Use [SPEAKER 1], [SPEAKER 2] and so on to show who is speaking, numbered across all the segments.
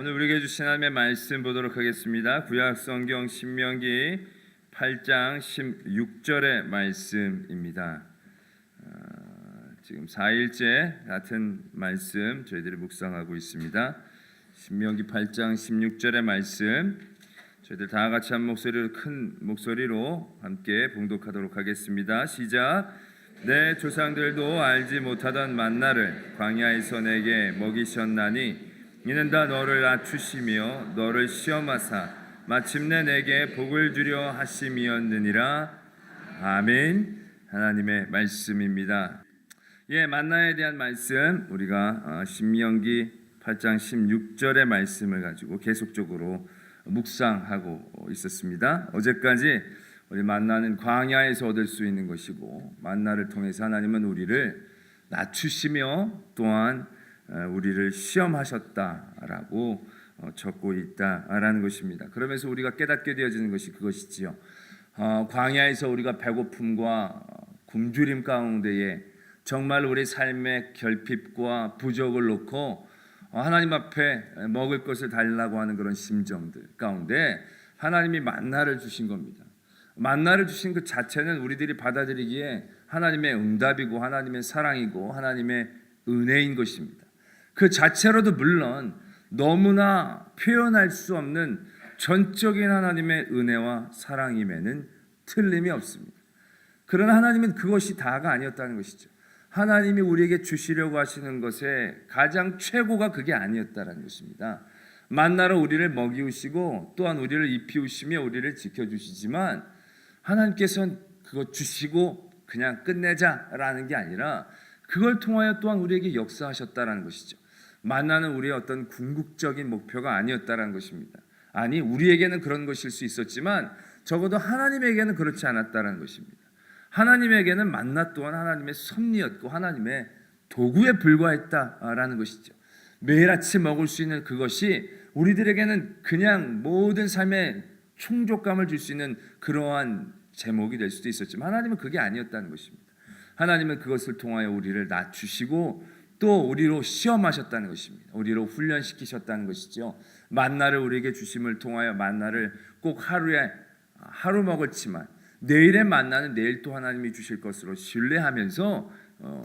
[SPEAKER 1] 오늘 우리에게 주신 하나님의 말씀 보도록 하겠습니다. 구약 성경 신명기 8장 16절의 말씀입니다. 지금 4일째 같은 말씀 저희들이 묵상하고 있습니다. 신명기 8장 16절의 말씀 저희들 다 같이 한 목소리로 큰 목소리로 함께 봉독하도록 하겠습니다. 시작. 내 조상들도 알지 못하던 만나를 광야에서 내게 먹이셨나니 이는 다 너를 낮추시며 너를 시험하사 마침내 내게 복을 주려 하심이었느니라. 아멘. 하나님의 말씀입니다. 만나에 대한 말씀 우리가 신명기 8장 16절의 말씀을 가지고 계속적으로 묵상하고 있었습니다. 어제까지 우리 만나는 광야에서 얻을 수 있는 것이고 만나를 통해서 하나님은 우리를 낮추시며 또한 우리를 시험하셨다라고 적고 있다라는 것입니다. 그러면서 우리가 깨닫게 되어지는 것이 그것이지요. 광야에서 우리가 배고픔과 굶주림 가운데에 정말 우리 삶의 결핍과 부족을 놓고 하나님 앞에 먹을 것을 달라고 하는 그런 심정들 가운데 하나님이 만나를 주신 겁니다. 만나를 주신 그 자체는 우리들이 받아들이기에 하나님의 응답이고 하나님의 사랑이고 하나님의 은혜인 것입니다. 그 자체로도 물론 너무나 표현할 수 없는 전적인 하나님의 은혜와 사랑임에는 틀림이 없습니다. 그러나 하나님은 그것이 다가 아니었다는 것이죠. 하나님이 우리에게 주시려고 하시는 것의 가장 최고가 그게 아니었다는 것입니다. 만나로 우리를 먹이우시고 또한 우리를 입히우시며 우리를 지켜주시지만 하나님께서는 그거 주시고 그냥 끝내자라는 게 아니라 그걸 통하여 또한 우리에게 역사하셨다라는 것이죠. 만나는 우리의 어떤 궁극적인 목표가 아니었다라는 것입니다. 아니, 우리에게는 그런 것일 수 있었지만 적어도 하나님에게는 그렇지 않았다라는 것입니다. 하나님에게는 만나 또한 하나님의 섭리였고 하나님의 도구에 불과했다라는 것이죠. 매일 아침 먹을 수 있는 그것이 우리들에게는 그냥 모든 삶의 충족감을 줄 수 있는 그러한 제목이 될 수도 있었지만 하나님은 그게 아니었다는 것입니다. 하나님은 그것을 통하여 우리를 낮추시고 또 우리로 시험하셨다는 것입니다. 우리로 훈련시키셨다는 것이죠. 만나를 우리에게 주심을 통하여 만나를 꼭 하루 먹을지만 내일의 만나는 내일 또 하나님이 주실 것으로 신뢰하면서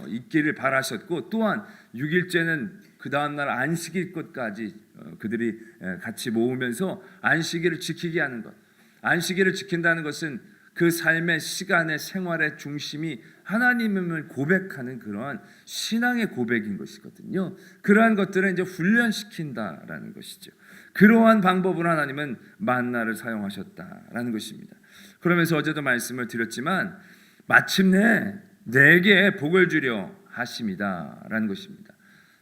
[SPEAKER 1] 있기를 바라셨고 또한 6일째는 그 다음날 안식일 것까지 그들이 같이 모으면서 안식일을 지키게 하는 것. 안식일을 지킨다는 것은 그 삶의 시간의 생활의 중심이 하나님을 고백하는 그러한 신앙의 고백인 것이거든요. 그러한 것들을 이제 훈련시킨다라는 것이죠. 그러한 방법으로 하나님은 만나를 사용하셨다라는 것입니다. 그러면서 어제도 말씀을 드렸지만 마침내 내게 복을 주려 하심이다라는 것입니다.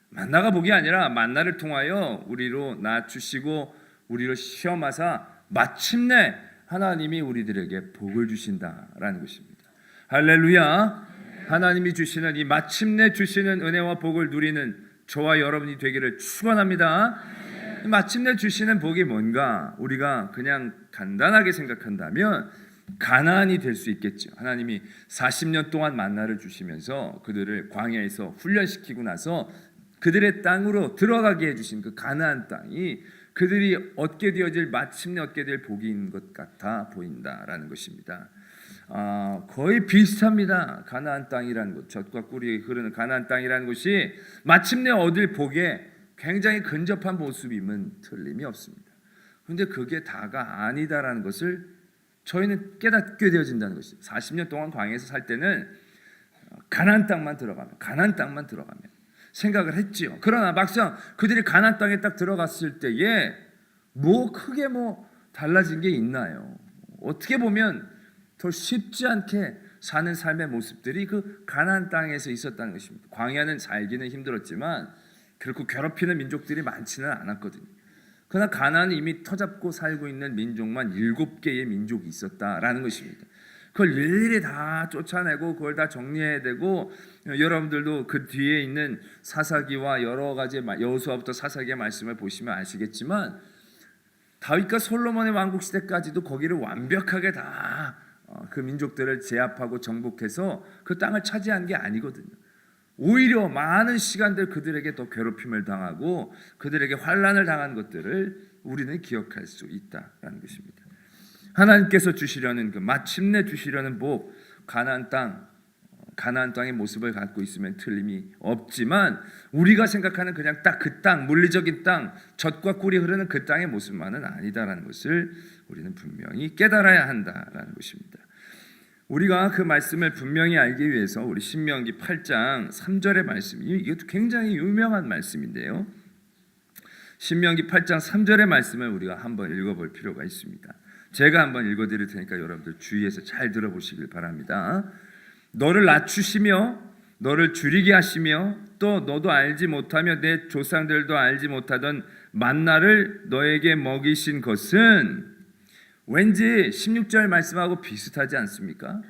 [SPEAKER 1] 만나가 복이 아니라 만나를 통하여 우리로 낮추시고 우리를 시험하사 마침내 하나님이 우리들에게 복을 주신다라는 것입니다. 할렐루야. 하나님이 주시는 이 마침내 주시는 은혜와 복을 누리는 저와 여러분이 되기를 축원합니다. 마침내 주시는 복이 뭔가 우리가 그냥 간단하게 생각한다면 가나안이 될 수 있겠죠. 하나님이 40년 동안 만나를 주시면서 그들을 광야에서 훈련시키고 나서 그들의 땅으로 들어가게 해주신 그 가나안 땅이 그들이 얻게 되어질 마침내 얻게 될 복인 것 같아 보인다라는 것입니다. 거의 비슷합니다. 가나안 땅이라는 것, 젖과 꿀이 흐르는 가나안 땅이라는 것이 마침내 얻을 복에 굉장히 근접한 모습임은 틀림이 없습니다. 그런데 그게 다가 아니다라는 것을 저희는 깨닫게 되어진다는 것입니다. 40년 동안 광야에서 살 때는 가나안 땅만 들어가면 생각을 했지요. 그러나 막상 그들이 가나안 땅에 딱 들어갔을 때에 크게 달라진 게 있나요? 어떻게 보면 더 쉽지 않게 사는 삶의 모습들이 그 가나안 땅에서 있었다는 것입니다. 광야는 살기는 힘들었지만 그렇고 괴롭히는 민족들이 많지는 않았거든요. 그러나 가나안은 이미 터잡고 살고 있는 민족만 7개의 민족이 있었다라는 것입니다. 그걸 일일이 다 쫓아내고 그걸 다 정리해야 되고 여러분들도 그 뒤에 있는 사사기와 여러 가지 여호수아부터 사사기의 말씀을 보시면 아시겠지만 다윗과 솔로몬의 왕국 시대까지도 거기를 완벽하게 다 그 민족들을 제압하고 정복해서 그 땅을 차지한 게 아니거든요. 오히려 많은 시간들 그들에게 더 괴롭힘을 당하고 그들에게 환난을 당한 것들을 우리는 기억할 수 있다라는 것입니다. 하나님께서 주시려는 마침내 주시려는 복, 가나안 땅의 모습을 갖고 있으면 틀림이 없지만 우리가 생각하는 그냥 딱 그 땅, 물리적인 땅, 젖과 꿀이 흐르는 그 땅의 모습만은 아니다라는 것을 우리는 분명히 깨달아야 한다라는 것입니다. 우리가 그 말씀을 분명히 알기 위해서 우리 신명기 8장 3절의 말씀, 이것도 굉장히 유명한 말씀인데요. 신명기 8장 3절의 말씀을 우리가 한번 읽어볼 필요가 있습니다. 제가 한번 읽어드릴 테니까 여러분들 주의해서 잘 들어보시길 바랍니다. 너를 낮추시며 너를 줄이게 하시며 또 너도 알지 못하며 내 조상들도 알지 못하던 만나를 너에게 먹이신 것은, 왠지 16절 말씀하고 비슷하지 않습니까?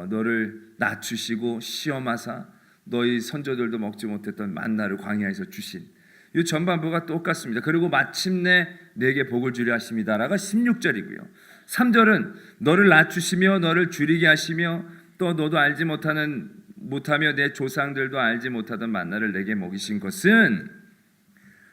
[SPEAKER 1] 너를 낮추시고 시험하사 너희 선조들도 먹지 못했던 만나를 광야에서 주신 이 전반부가 똑같습니다. 그리고 마침내 내게 복을 주려 하심이다라가 16절이고요. 3절은 너를 낮추시며 너를 줄이게 하시며 또 너도 알지 못하며 내 조상들도 알지 못하던 만나를 내게 먹이신 것은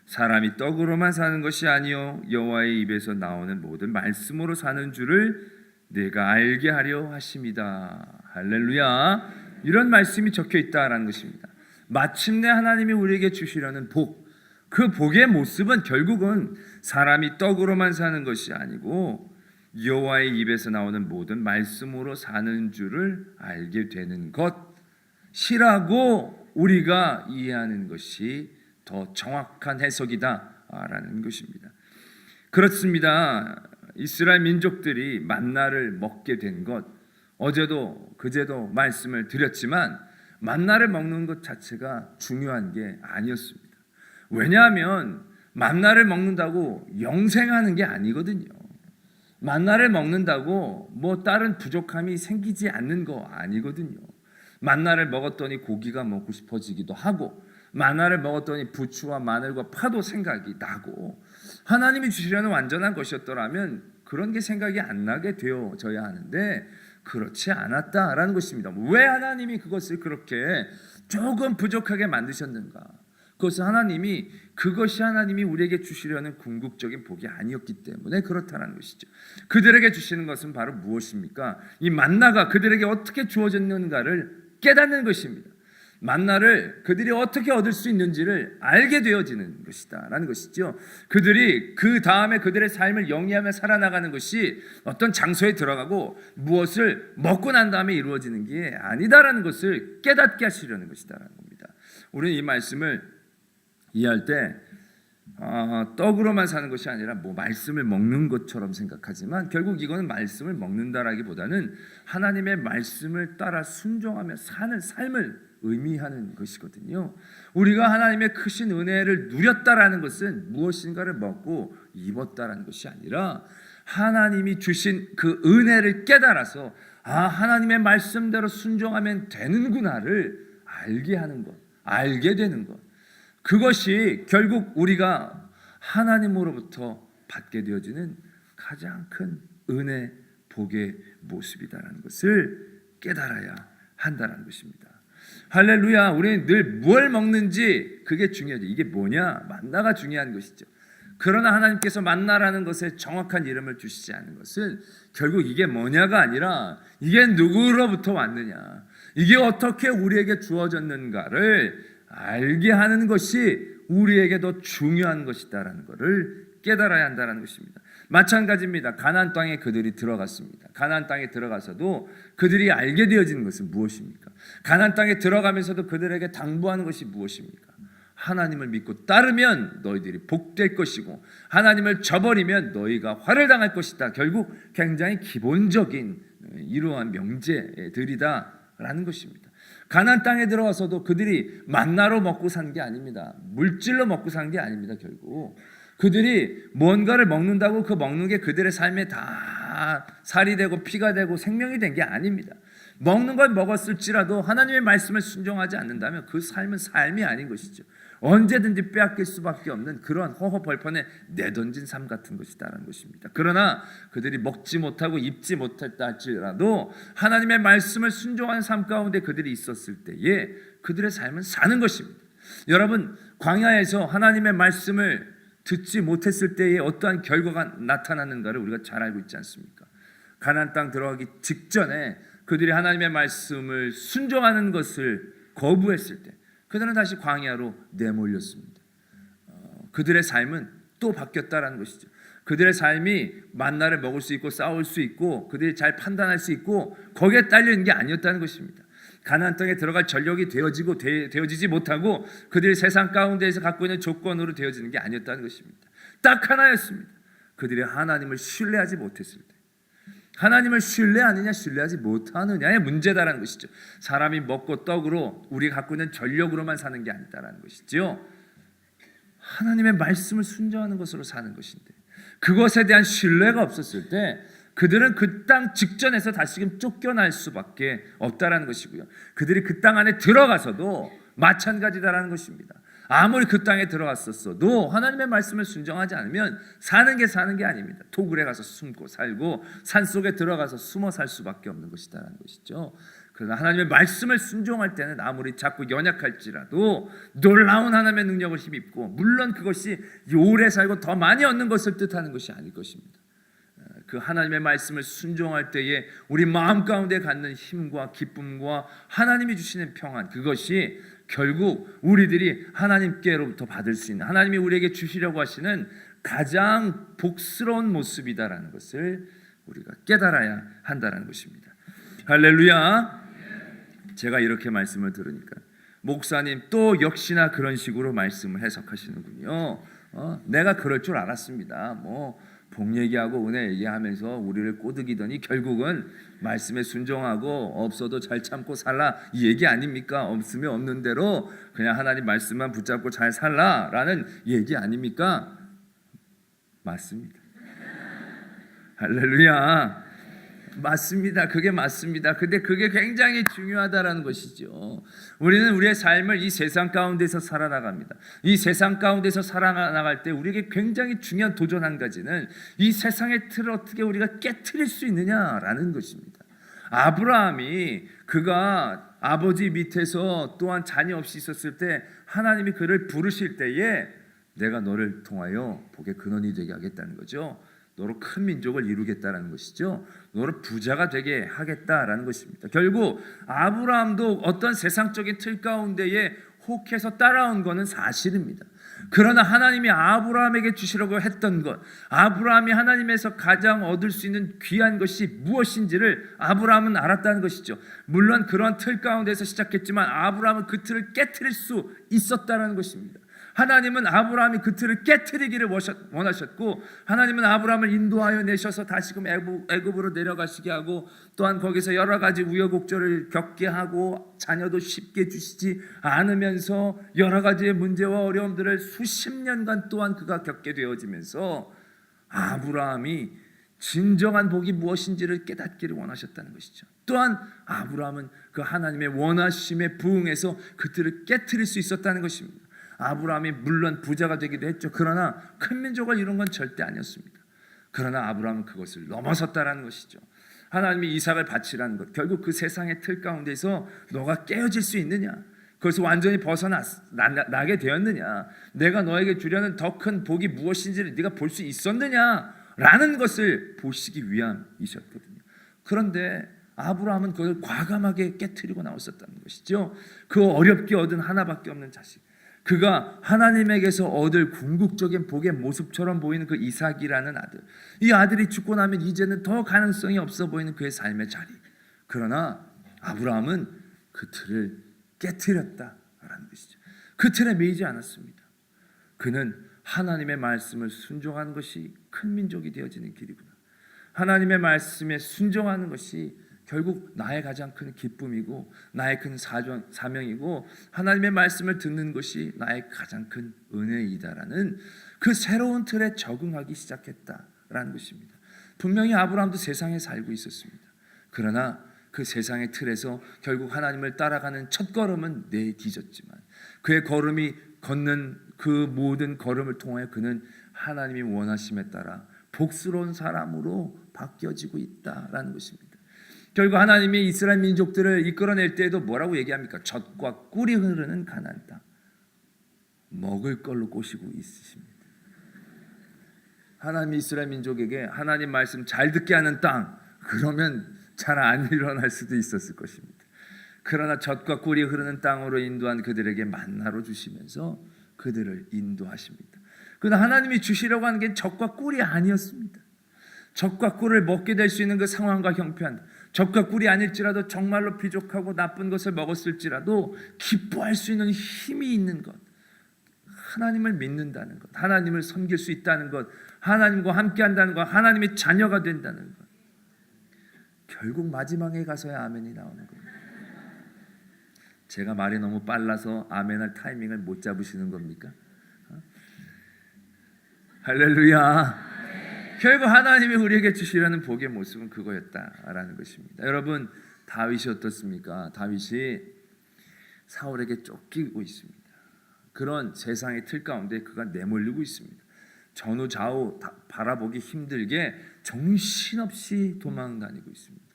[SPEAKER 1] 사람이 떡으로만 사는 것이 아니요 여호와의 입에서 나오는 모든 말씀으로 사는 줄을 내가 알게 하려 하심이다. 할렐루야. 이런 말씀이 적혀 있다라는 것입니다. 마침내 하나님이 우리에게 주시려는 복, 그 복의 모습은 결국은 사람이 떡으로만 사는 것이 아니고 여호와의 입에서 나오는 모든 말씀으로 사는 줄을 알게 되는 것이라고 우리가 이해하는 것이 더 정확한 해석이다라는 것입니다. 그렇습니다. 이스라엘 민족들이 만나를 먹게 된 것, 어제도 그제도 말씀을 드렸지만 만나를 먹는 것 자체가 중요한 게 아니었습니다. 왜냐하면 만나를 먹는다고 영생하는 게 아니거든요. 만나를 먹는다고 뭐 다른 부족함이 생기지 않는 거 아니거든요. 만나를 먹었더니 고기가 먹고 싶어지기도 하고, 만나를 먹었더니 부추와 마늘과 파도 생각이 나고, 하나님이 주시려는 완전한 것이었더라면 그런 게 생각이 안 나게 되어져야 하는데 그렇지 않았다라는 것입니다. 왜 하나님이 그것을 그렇게 조금 부족하게 만드셨는가? 그것이 하나님이 우리에게 주시려는 궁극적인 복이 아니었기 때문에 그렇다는 것이죠. 그들에게 주시는 것은 바로 무엇입니까? 이 만나가 그들에게 어떻게 주어졌는가를 깨닫는 것입니다. 만나를 그들이 어떻게 얻을 수 있는지를 알게 되어지는 것이다 라는 것이죠. 그들이 그 다음에 그들의 삶을 영위하며 살아나가는 것이 어떤 장소에 들어가고 무엇을 먹고 난 다음에 이루어지는 게 아니다라는 것을 깨닫게 하시려는 것이다라는 겁니다. 우리는 이 말씀을 이해할 때 떡으로만 사는 것이 아니라 뭐 말씀을 먹는 것처럼 생각하지만 결국 이거는 말씀을 먹는다라기보다는 하나님의 말씀을 따라 순종하며 사는 삶을 의미하는 것이거든요. 우리가 하나님의 크신 은혜를 누렸다라는 것은 무엇인가를 먹고 입었다라는 것이 아니라 하나님이 주신 그 은혜를 깨달아서 하나님의 말씀대로 순종하면 되는구나를 알게 하는 것, 알게 되는 것, 그것이 결국 우리가 하나님으로부터 받게 되어지는 가장 큰 은혜, 복의 모습이다라는 것을 깨달아야 한다는 것입니다. 할렐루야. 우리는 늘 뭘 먹는지 그게 중요하죠. 이게 뭐냐? 만나가 중요한 것이죠. 그러나 하나님께서 만나라는 것에 정확한 이름을 주시지 않은 것은 결국 이게 뭐냐가 아니라 이게 누구로부터 왔느냐, 이게 어떻게 우리에게 주어졌는가를 알게 하는 것이 우리에게 더 중요한 것이다라는 것을 깨달아야 한다는 것입니다. 마찬가지입니다. 가나안 땅에 그들이 들어갔습니다. 가나안 땅에 들어가서도 그들이 알게 되어지는 것은 무엇입니까? 가나안 땅에 들어가면서도 그들에게 당부하는 것이 무엇입니까? 하나님을 믿고 따르면 너희들이 복될 것이고 하나님을 저버리면 너희가 화를 당할 것이다. 결국 굉장히 기본적인 이러한 명제들이다라는 것입니다. 가나안 땅에 들어와서도 그들이 만나로 먹고 산 게 아닙니다. 물질로 먹고 산 게 아닙니다. 결국 그들이 뭔가를 먹는다고 그 먹는 게 그들의 삶에 다 살이 되고 피가 되고 생명이 된 게 아닙니다. 먹는 걸 먹었을지라도 하나님의 말씀을 순종하지 않는다면 그 삶은 삶이 아닌 것이죠. 언제든지 빼앗길 수밖에 없는 그런 허허벌판에 내던진 삶 같은 것이다라는 것입니다. 그러나 그들이 먹지 못하고 입지 못했다 할지라도 하나님의 말씀을 순종하는 삶 가운데 그들이 있었을 때에 그들의 삶은 사는 것입니다. 여러분, 광야에서 하나님의 말씀을 듣지 못했을 때에 어떠한 결과가 나타나는가를 우리가 잘 알고 있지 않습니까? 가나안 땅 들어가기 직전에 그들이 하나님의 말씀을 순종하는 것을 거부했을 때 그들은 다시 광야로 내몰렸습니다. 그들의 삶은 또 바뀌었다라는 것이죠. 그들의 삶이 만나를 먹을 수 있고 싸울 수 있고 그들이 잘 판단할 수 있고 거기에 딸려 있는 게 아니었다는 것입니다. 가나안 땅에 들어갈 전력이 되어지지 못하고 그들이 세상 가운데에서 갖고 있는 조건으로 되어지는 게 아니었다는 것입니다. 딱 하나였습니다. 그들이 하나님을 신뢰하지 못했을 때, 하나님을 신뢰하느냐 신뢰하지 못하느냐의 문제다라는 것이죠. 사람이 먹고 떡으로 우리가 갖고 있는 전력으로만 사는 게 아니다라는 것이죠. 하나님의 말씀을 순종하는 것으로 사는 것인데 그것에 대한 신뢰가 없었을 때 그들은 그 땅 직전에서 다시금 쫓겨날 수밖에 없다라는 것이고요. 그들이 그 땅 안에 들어가서도 마찬가지다라는 것입니다. 아무리 그 땅에 들어갔었어도 하나님의 말씀을 순종하지 않으면 사는 게 아닙니다. 토굴에 가서 숨고 살고 산속에 들어가서 숨어 살 수밖에 없는 것이다라는 것이죠. 그러나 하나님의 말씀을 순종할 때는 아무리 자꾸 연약할지라도 놀라운 하나님의 능력을 힘입고, 물론 그것이 오래 살고 더 많이 얻는 것을 뜻하는 것이 아닐 것입니다. 그 하나님의 말씀을 순종할 때에 우리 마음 가운데 갖는 힘과 기쁨과 하나님이 주시는 평안, 그것이 결국 우리들이 하나님께로부터 받을 수 있는, 하나님이 우리에게 주시려고 하시는 가장 복스러운 모습이다라는 것을 우리가 깨달아야 한다는 것입니다. 할렐루야. 제가 이렇게 말씀을 들으니까 목사님 또 역시나 그런 식으로 말씀을 해석하시는군요. 내가 그럴 줄 알았습니다. 복 얘기하고 은혜 얘기하면서 우리를 꼬드기더니 결국은 말씀에 순종하고 없어도 잘 참고 살라 이 얘기 아닙니까? 없으면 없는 대로 그냥 하나님 말씀만 붙잡고 잘 살라라는 얘기 아닙니까? 맞습니다. 할렐루야. 맞습니다. 그게 맞습니다. 근데 그게 굉장히 중요하다라는 것이죠. 우리는 우리의 삶을 이 세상 가운데서 살아나갑니다. 이 세상 가운데서 살아나갈 때 우리에게 굉장히 중요한 도전 한 가지는 이 세상의 틀을 어떻게 우리가 깨트릴 수 있느냐라는 것입니다. 아브라함이 그가 아버지 밑에서 또한 자녀 없이 있었을 때 하나님이 그를 부르실 때에 내가 너를 통하여 복의 근원이 되게 하겠다는 거죠. 너로 큰 민족을 이루겠다라는 것이죠. 너를 부자가 되게 하겠다라는 것입니다. 결국 아브라함도 어떤 세상적인 틀 가운데에 혹해서 따라온 것은 사실입니다. 그러나 하나님이 아브라함에게 주시려고 했던 것, 아브라함이 하나님에서 가장 얻을 수 있는 귀한 것이 무엇인지를 아브라함은 알았다는 것이죠. 물론 그런 틀 가운데서 시작했지만 아브라함은 그 틀을 깨트릴 수 있었다는 것입니다. 하나님은 아브라함이 그 틀을 깨트리기를 원하셨고, 하나님은 아브라함을 인도하여 내셔서 다시금 애굽으로 내려가시게 하고, 또한 거기서 여러 가지 우여곡절을 겪게 하고 자녀도 쉽게 주시지 않으면서 여러 가지의 문제와 어려움들을 수십 년간 또한 그가 겪게 되어지면서 아브라함이 진정한 복이 무엇인지를 깨닫기를 원하셨다는 것이죠. 또한 아브라함은 그 하나님의 원하심에 부응해서 그 틀을 깨트릴 수 있었다는 것입니다. 아브라함이 물론 부자가 되기도 했죠. 그러나 큰 민족을 이룬 건 절대 아니었습니다. 그러나 아브라함은 그것을 넘어섰다라는 것이죠. 하나님이 이삭을 바치라는 것, 결국 그 세상의 틀 가운데서 너가 깨어질 수 있느냐, 그것을 완전히 벗어나게 되었느냐, 내가 너에게 주려는 더 큰 복이 무엇인지를 네가 볼 수 있었느냐라는 것을 보시기 위함이셨거든요. 그런데 아브라함은 그걸 과감하게 깨트리고 나왔었다는 것이죠. 그 어렵게 얻은 하나밖에 없는 자식, 그가 하나님에게서 얻을 궁극적인 복의 모습처럼 보이는 그 이삭이라는 아들, 이 아들이 죽고 나면 이제는 더 가능성이 없어 보이는 그의 삶의 자리, 그러나 아브라함은 그 틀을 깨트렸다라는 것이죠. 그 틀에 매이지 않았습니다. 그는 하나님의 말씀을 순종하는 것이 큰 민족이 되어지는 길이구나, 하나님의 말씀에 순종하는 것이 결국 나의 가장 큰 기쁨이고 나의 큰 사명이고 하나님의 말씀을 듣는 것이 나의 가장 큰 은혜이다라는 그 새로운 틀에 적응하기 시작했다라는 것입니다. 분명히 아브라함도 세상에 살고 있었습니다. 그러나 그 세상의 틀에서 결국 하나님을 따라가는 첫 걸음은 내디뎠지만 그의 걸음이 걷는 그 모든 걸음을 통하여 그는 하나님이 원하심에 따라 복스러운 사람으로 바뀌어지고 있다라는 것입니다. 결국 하나님이 이스라엘 민족들을 이끌어낼 때에도 뭐라고 얘기합니까? 젖과 꿀이 흐르는 가나안 땅, 먹을 걸로 꼬시고 있으십니다. 하나님이 이스라엘 민족에게 하나님 말씀 잘 듣게 하는 땅, 그러면 잘 안 일어날 수도 있었을 것입니다. 그러나 젖과 꿀이 흐르는 땅으로 인도한 그들에게 만나로 주시면서 그들을 인도하십니다. 그러나 하나님이 주시려고 하는 게 젖과 꿀이 아니었습니다. 젖과 꿀을 먹게 될 수 있는 그 상황과 형편, 젖과 꿀이 아닐지라도 정말로 비족하고 나쁜 것을 먹었을지라도 기뻐할 수 있는 힘이 있는 것, 하나님을 믿는다는 것, 하나님을 섬길 수 있다는 것, 하나님과 함께 한다는 것, 하나님의 자녀가 된다는 것. 결국 마지막에 가서야 아멘이 나오는 겁니다. 제가 말이 너무 빨라서 아멘할 타이밍을 못 잡으시는 겁니까? 할렐루야. 결국 하나님이 우리에게 주시려는 복의 모습은 그거였다라는 것입니다. 여러분, 다윗이 어떻습니까? 다윗이 사울에게 쫓기고 있습니다. 그런 세상의 틀 가운데 그가 내몰리고 있습니다. 전후 좌우 바라보기 힘들게 정신없이 도망다니고 있습니다.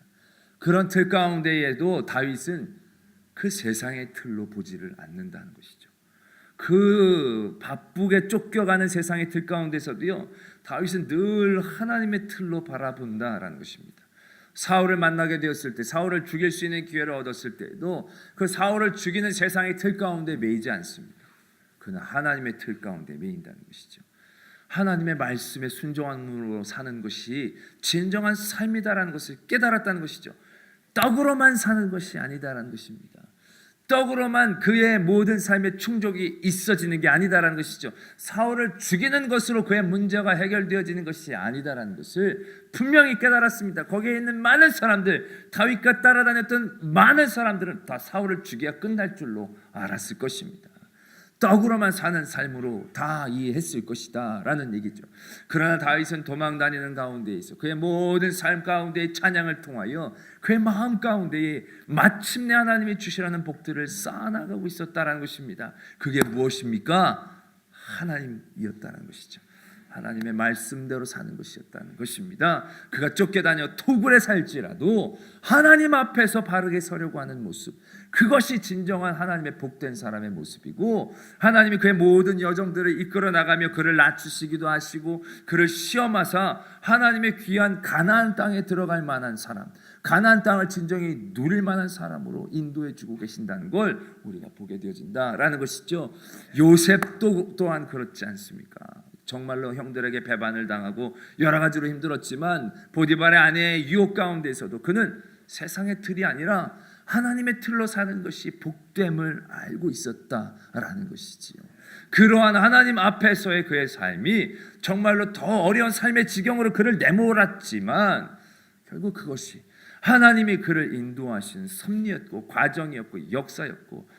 [SPEAKER 1] 그런 틀 가운데에도 다윗은 그 세상의 틀로 보지를 않는다는 것이죠. 그 바쁘게 쫓겨가는 세상의 틀 가운데서도요, 다윗은 늘 하나님의 틀로 바라본다라는 것입니다. 사울을 만나게 되었을 때, 사울을 죽일 수 있는 기회를 얻었을 때에도 그 사울을 죽이는 세상의 틀 가운데 매이지 않습니다. 그는 하나님의 틀 가운데 매인다는 것이죠. 하나님의 말씀에 순종함으로 사는 것이 진정한 삶이다라는 것을 깨달았다는 것이죠. 떡으로만 사는 것이 아니다라는 것입니다. 떡으로만 그의 모든 삶의 충족이 있어지는 게 아니다라는 것이죠. 사울을 죽이는 것으로 그의 문제가 해결되어지는 것이 아니다라는 것을 분명히 깨달았습니다. 거기에 있는 많은 사람들, 다윗과 따라다녔던 많은 사람들은 다 사울을 죽여야 끝날 줄로 알았을 것입니다. 떡으로만 사는 삶으로 다 이해했을 것이다 라는 얘기죠. 그러나 다윗은 도망다니는 가운데 있어 그의 모든 삶 가운데의 찬양을 통하여 그의 마음 가운데에 마침내 하나님이 주시라는 복들을 쌓아나가고 있었다라는 것입니다. 그게 무엇입니까? 하나님이었다는 것이죠. 하나님의 말씀대로 사는 것이었다는 것입니다. 그가 쫓겨다녀 토굴에 살지라도 하나님 앞에서 바르게 서려고 하는 모습, 그것이 진정한 하나님의 복된 사람의 모습이고, 하나님이 그의 모든 여정들을 이끌어 나가며 그를 낮추시기도 하시고 그를 시험하사 하나님의 귀한 가나안 땅에 들어갈 만한 사람, 가나안 땅을 진정히 누릴 만한 사람으로 인도해 주고 계신다는 걸 우리가 보게 되어진다라는 것이죠. 요셉도 또한 그렇지 않습니까? 정말로 형들에게 배반을 당하고 여러 가지로 힘들었지만 보디발의 아내의 유혹 가운데서도 그는 세상의 틀이 아니라 하나님의 틀로 사는 것이 복됨을 알고 있었다라는 것이지요. 그러한 하나님 앞에서의 그의 삶이 정말로 더 어려운 삶의 지경으로 그를 내몰았지만 결국 그것이 하나님이 그를 인도하신 섭리였고 과정이었고 역사였고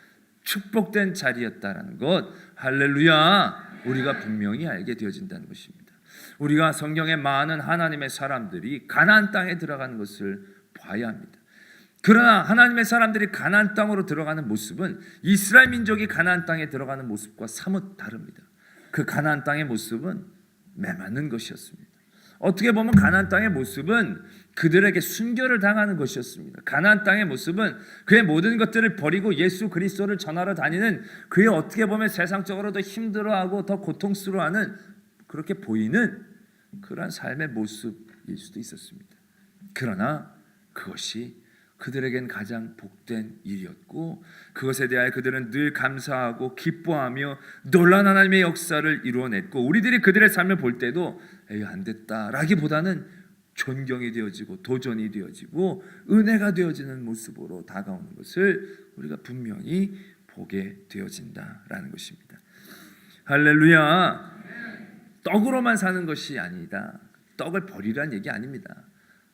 [SPEAKER 1] 축복된 자리였다라는 것, 할렐루야, 우리가 분명히 알게 되어진다는 것입니다. 우리가 성경에 많은 하나님의 사람들이 가나안 땅에 들어가는 것을 봐야 합니다. 그러나 하나님의 사람들이 가나안 땅으로 들어가는 모습은 이스라엘 민족이 가나안 땅에 들어가는 모습과 사뭇 다릅니다. 그 가나안 땅의 모습은 메맞는 것이었습니다. 어떻게 보면 가나안 땅의 모습은 그들에게 순교를 당하는 것이었습니다. 가나안 땅의 모습은 그의 모든 것들을 버리고 예수 그리스도를 전하러 다니는, 그의 어떻게 보면 세상적으로 더 힘들어하고 더 고통스러워하는, 그렇게 보이는 그러한 삶의 모습일 수도 있었습니다. 그러나 그것이 그들에겐 가장 복된 일이었고, 그것에 대하여 그들은 늘 감사하고 기뻐하며 놀라운 하나님의 역사를 이루어냈고, 우리들이 그들의 삶을 볼 때도 에이 안 됐다라기보다는 존경이 되어지고 도전이 되어지고 은혜가 되어지는 모습으로 다가오는 것을 우리가 분명히 보게 되어진다라는 것입니다. 할렐루야. 떡으로만 사는 것이 아니다. 떡을 버리라는 얘기 아닙니다.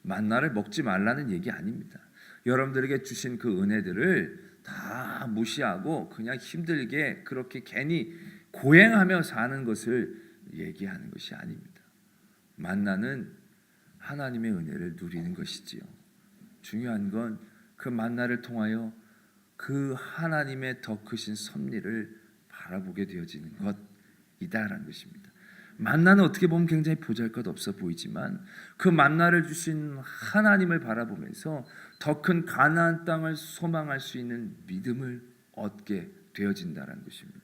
[SPEAKER 1] 만나를 먹지 말라는 얘기 아닙니다. 여러분들에게 주신 그 은혜들을 다 무시하고 그냥 힘들게 그렇게 괜히 고행하며 사는 것을 얘기하는 것이 아닙니다. 만나는 하나님의 은혜를 누리는 것이지요. 중요한 건 그 만나를 통하여 그 하나님의 더 크신 섭리를 바라보게 되어지는 것이다라는 것입니다. 만나는 어떻게 보면 굉장히 보잘것없어 보이지만 그 만나를 주신 하나님을 바라보면서 더 큰 가나안 땅을 소망할 수 있는 믿음을 얻게 되어진다는 것입니다.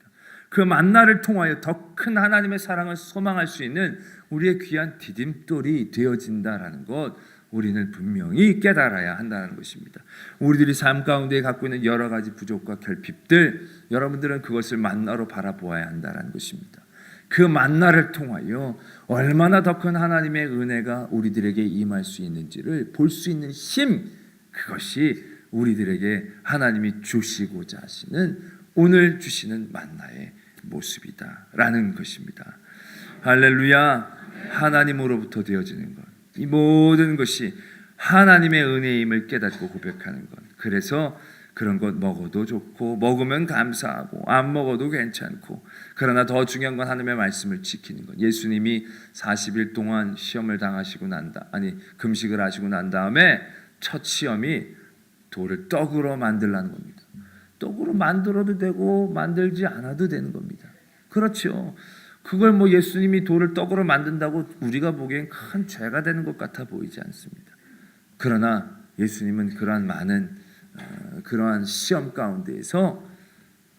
[SPEAKER 1] 그 만나를 통하여 더 큰 하나님의 사랑을 소망할 수 있는 우리의 귀한 디딤돌이 되어진다라는 것, 우리는 분명히 깨달아야 한다는 것입니다. 우리들이 삶 가운데 갖고 있는 여러 가지 부족과 결핍들, 여러분들은 그것을 만나로 바라보아야 한다는 것입니다. 그 만나를 통하여 얼마나 더 큰 하나님의 은혜가 우리들에게 임할 수 있는지를 볼 수 있는 힘, 그것이 우리들에게 하나님이 주시고자 하시는, 오늘 주시는 만나의 모습이다라는 것입니다. 할렐루야. 하나님으로부터 되어지는 것, 이 모든 것이 하나님의 은혜임을 깨닫고 고백하는 것. 그래서 그런 것 먹어도 좋고 먹으면 감사하고 안 먹어도 괜찮고, 그러나 더 중요한 건 하나님의 말씀을 지키는 것. 예수님이 40일 동안 시험을 당하시고 금식을 하시고 난 다음에 첫 시험이 돌을 떡으로 만들라는 겁니다. 떡으로 만들어도 되고 만들지 않아도 되는 겁니다. 그렇죠. 그걸 예수님이 돌을 떡으로 만든다고 우리가 보기엔 큰 죄가 되는 것 같아 보이지 않습니다. 그러나 예수님은 그러한 많은 그러한 시험 가운데에서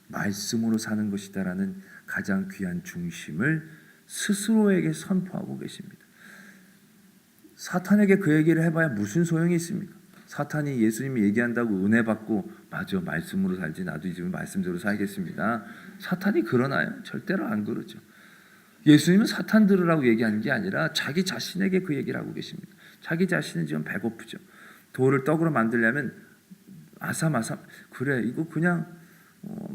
[SPEAKER 1] 말씀으로 사는 것이다라는 가장 귀한 중심을 스스로에게 선포하고 계십니다. 사탄에게 그 얘기를 해봐야 무슨 소용이 있습니까? 사탄이 예수님이 얘기한다고 은혜 받고 맞아 말씀으로 살지, 나도 이제 말씀대로 살겠습니다. 사탄이 그러나요? 절대로 안 그러죠. 예수님은 사탄 들으라고 얘기하는 게 아니라 자기 자신에게 그 얘기를 하고 계십니다. 자기 자신은 지금 배고프죠. 돌을 떡으로 만들려면 아삼아삼, 그래 이거 그냥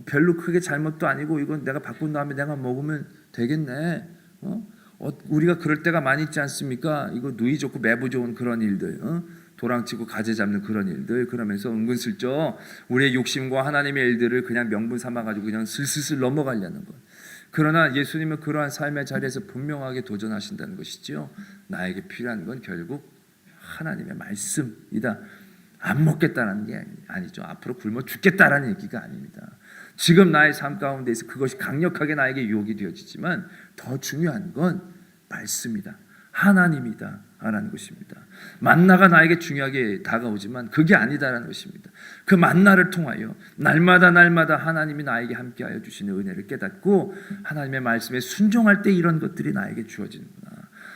[SPEAKER 1] 별로 크게 잘못도 아니고 이건 내가 바꾼 다음에 내가 먹으면 되겠네. 우리가 그럴 때가 많이 있지 않습니까? 이거 누이 좋고 매부 좋은 그런 일들, 도랑치고 가재 잡는 그런 일들, 그러면서 은근슬쩍 우리의 욕심과 하나님의 일들을 그냥 명분 삼아가지고 그냥 슬슬슬 넘어가려는 것. 그러나 예수님은 그러한 삶의 자리에서 분명하게 도전하신다는 것이죠. 나에게 필요한 건 결국 하나님의 말씀이다. 안 먹겠다는 게 아니죠. 앞으로 굶어 죽겠다라는 얘기가 아닙니다. 지금 나의 삶 가운데서 그것이 강력하게 나에게 유혹이 되어지지만 더 중요한 건 말씀이다, 하나님이다 라는 것입니다. 만나가 나에게 중요하게 다가오지만 그게 아니다라는 것입니다. 그 만나를 통하여 날마다 하나님이 나에게 함께하여 주시는 은혜를 깨닫고 하나님의 말씀에 순종할 때 이런 것들이 나에게 주어지는구나.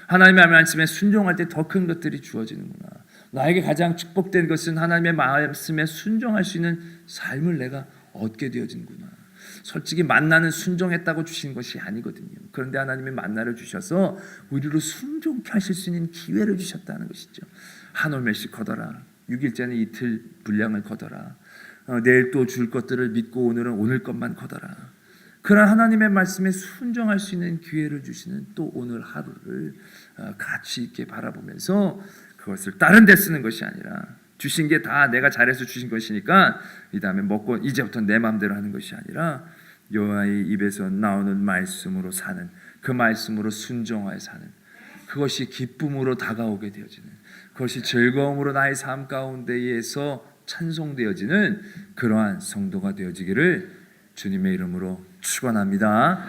[SPEAKER 1] 하나님의 말씀에 순종할 때 더 큰 것들이 주어지는구나. 나에게 가장 축복된 것은 하나님의 말씀에 순종할 수 있는 삶을 내가 얻게 되어지는구나. 솔직히 만나는 순종했다고 주신 것이 아니거든요. 그런데 하나님이 만나를 주셔서 우리로 순종케 하실 수 있는 기회를 주셨다는 것이죠. 한 올매씩 거둬라. 6일째는 이틀 분량을 거둬라. 내일 또 줄 것들을 믿고 오늘은 오늘 것만 거둬라. 그런 하나님의 말씀에 순종할 수 있는 기회를 주시는 또 오늘 하루를 가치 있게 바라보면서 그것을 다른 데 쓰는 것이 아니라 주신 게 다 내가 잘해서 주신 것이니까 이 다음에 먹고 이제부터 내 마음대로 하는 것이 아니라 여호와의 입에서 나오는 말씀으로 사는, 그 말씀으로 순종하여 사는, 그것이 기쁨으로 다가오게 되어지는, 그것이 즐거움으로 나의 삶 가운데에서 찬송되어지는 그러한 성도가 되어지기를 주님의 이름으로 축원합니다.